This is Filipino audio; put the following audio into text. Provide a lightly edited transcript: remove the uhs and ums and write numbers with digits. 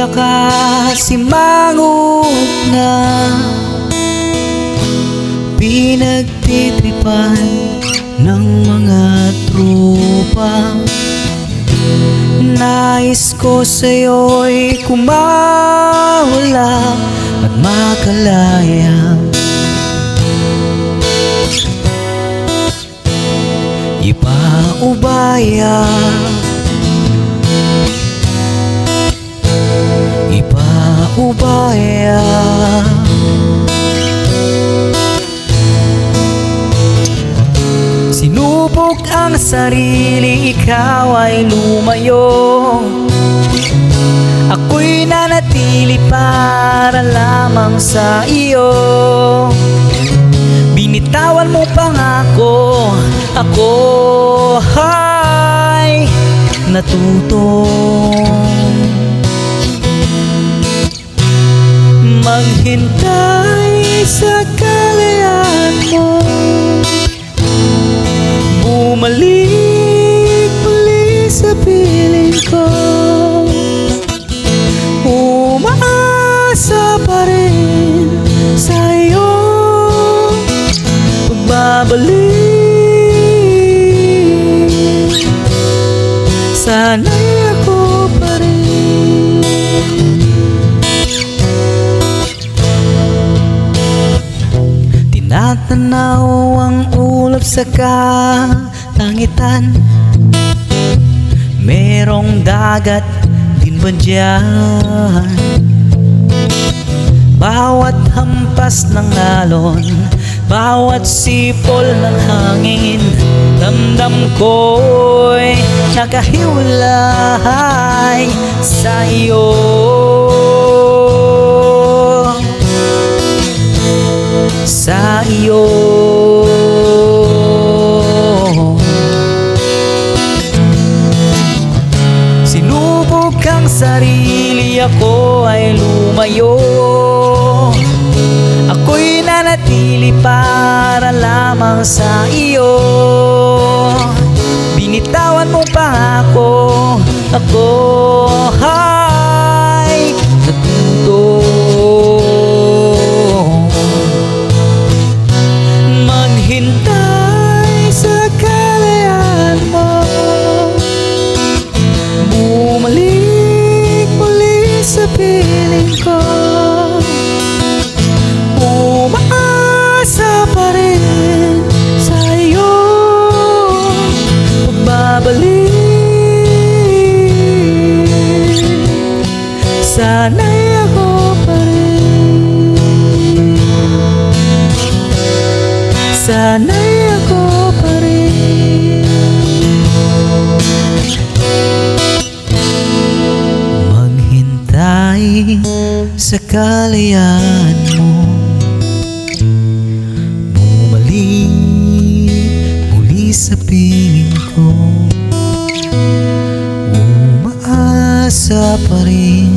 makasimangot na pinagtitripan ng mga tropa. Nais ko sa'yo'y kumawala at makalaya. Ipaubaya, ipaubaya. Sinubok ang sarili, ikaw ay lumayo. Ako'y nanatili para lamang sa iyo. Binitawan mo pangako, ako ay natutong maghintay sa kalayaan mo. Bumalik muli sa piling ko, umaasa pa rin sa iyong pagbabalik. Sana'y ako pa rin. Tinatanaw ang ulap sa kalangitan, merong dagat din ba dyan? Bawat hampas ng alon, bawat sipol ng hangin, damdam ko'y nakahiwalay sa iyo. Sa iyo. Sinubok ang sarili, ako ay lumayo. Ako'y nanatili para lamang sa iyo. Binitawan mo pa ako ay natuto maghintay sa kalayaan mo. Bumalik muli sa piling ko, umaasa pa rin sa iyong pagbabalik. Sana'y ako pa rin. Sana'y ako pa rin. Maghintay sa kalayaan mo, bumalik muli sa piling ko, umaasa pa rin